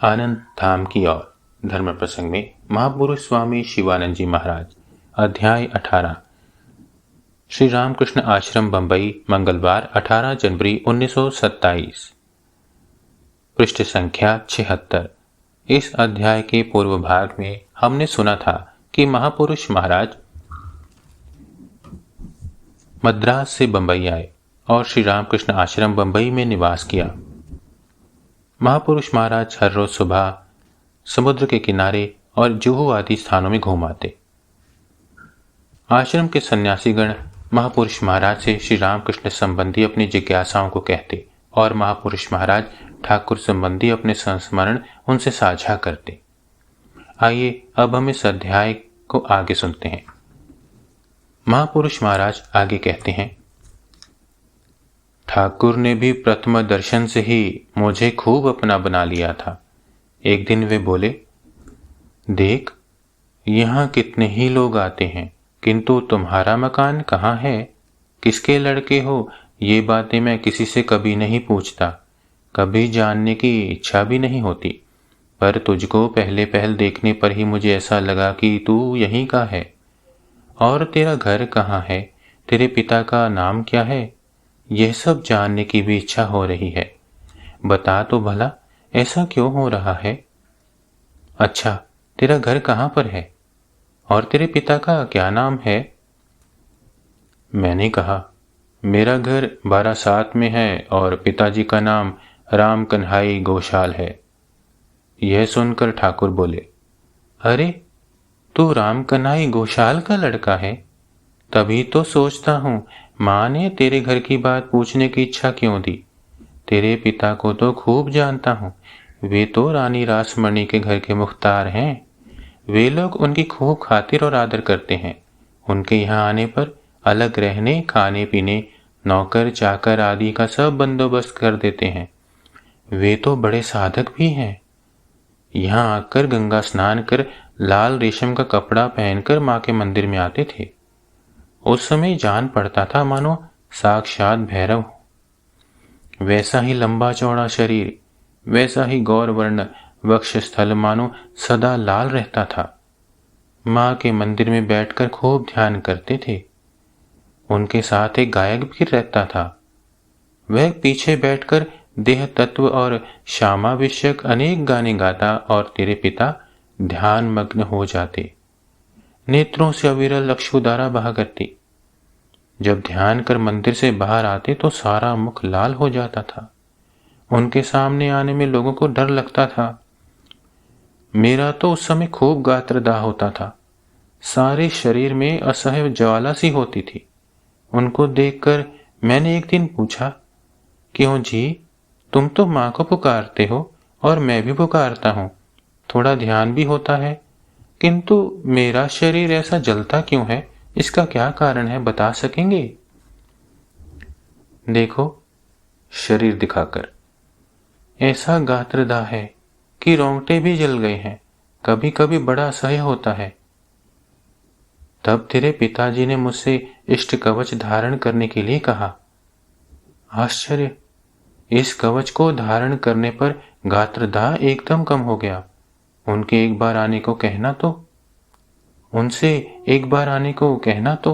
आनंद धाम की ओर धर्म प्रसंग में महापुरुष स्वामी शिवानंद जी महाराज। अध्याय 18। श्री रामकृष्ण आश्रम बंबई, मंगलवार 18 जनवरी 1927। पृष्ठ संख्या 76। इस अध्याय के पूर्व भाग में हमने सुना था कि महापुरुष महाराज मद्रास से बंबई आए और श्री रामकृष्ण आश्रम बंबई में निवास किया। महापुरुष महाराज हर रोज सुबह समुद्र के किनारे और जुहू आदि स्थानों में घूम आते। आश्रम के सन्यासीगण महापुरुष महाराज से श्री रामकृष्ण संबंधी अपनी जिज्ञासाओं को कहते और महापुरुष महाराज ठाकुर संबंधी अपने संस्मरण उनसे साझा करते। आइए अब हम इस अध्याय को आगे सुनते हैं। महापुरुष महाराज आगे कहते हैं, ठाकुर ने भी प्रथम दर्शन से ही मुझे खूब अपना बना लिया था। एक दिन वे बोले, देख, यहाँ कितने ही लोग आते हैं, किंतु तुम्हारा मकान कहाँ है, किसके लड़के हो, ये बातें मैं किसी से कभी नहीं पूछता, कभी जानने की इच्छा भी नहीं होती, पर तुझको पहले पहल देखने पर ही मुझे ऐसा लगा कि तू यहीं का है। और तेरा घर कहाँ है, तेरे पिता का नाम क्या है, यह सब जानने की भी इच्छा हो रही है। बता तो भला, ऐसा क्यों हो रहा है। अच्छा, तेरा घर कहाँ पर है और तेरे पिता का क्या नाम है। मैंने कहा, मेरा घर बारासात में है और पिताजी का नाम राम कन्हाई गोशाल है। यह सुनकर ठाकुर बोले, अरे, तू राम कन्हाई गोशाल का लड़का है। तभी तो सोचता हूँ माँ ने तेरे घर की बात पूछने की इच्छा क्यों दी। तेरे पिता को तो खूब जानता हूँ, वे तो रानी रासमणी के घर के मुख्तार हैं। वे लोग उनकी खूब खातिर और आदर करते हैं। उनके यहाँ आने पर अलग रहने, खाने पीने, नौकर चाकर आदि का सब बंदोबस्त कर देते हैं। वे तो बड़े साधक भी हैं। यहाँ आकर गंगा स्नान कर लाल रेशम का कपड़ा पहनकर माँ के मंदिर में आते थे। उस समय जान पड़ता था मानो साक्षात भैरव। वैसा ही लंबा चौड़ा शरीर, वैसा ही गौरवर्ण वक्षस्थल मानो सदा लाल रहता था। माँ के मंदिर में बैठकर खूब ध्यान करते थे। उनके साथ एक गायक भी रहता था। वह पीछे बैठकर देह तत्व और श्यामा विषयक अनेक गाने गाता और तेरे पिता ध्यान मग्न हो जाते। नेत्रों से अविरल अश्रुधारा बहा करती। जब ध्यान कर मंदिर से बाहर आते तो सारा मुख लाल हो जाता था। उनके सामने आने में लोगों को डर लगता था। मेरा तो उस समय खूब गात्रदाह होता था। सारे शरीर में असह्य ज्वाला सी होती थी। उनको देखकर मैंने एक दिन पूछा, क्यों जी, तुम तो माँ को पुकारते हो और मैं भी पुकारता हूँ, थोड़ा ध्यान भी होता है, किंतु मेरा शरीर ऐसा जलता क्यों है, इसका क्या कारण है, बता सकेंगे। देखो, शरीर दिखाकर, ऐसा गात्रदाह है कि रोंगटे भी जल गए हैं, कभी कभी बड़ा असह्य होता है। तब तेरे पिताजी ने मुझसे इष्ट कवच धारण करने के लिए कहा। आश्चर्य, इस कवच को धारण करने पर गात्रदाह एकदम कम हो गया। उनके एक बार आने को कहना तो, उनसे एक बार आने को कहना तो।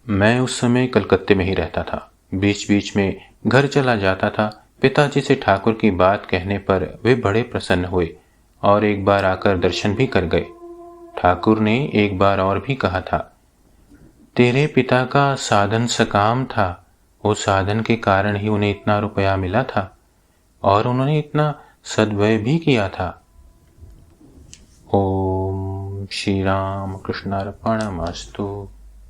मैं उस समय कलकत्ते में ही रहता था। बीच बीच में घर चला जाता था। पिताजी से ठाकुर की बात कहने पर वे बड़े प्रसन्न हुए और एक बार आकर दर्शन भी कर गए। ठाकुर ने एक बार और भी कहा था, तेरे पिता का साधन सकाम था, उस साधन के कारण ही उन्हें इतना रुपया मिला था और उन्होंने इतना सद्व्यय भी किया था। ओम श्री राम कृष्णार्पणमस्तु।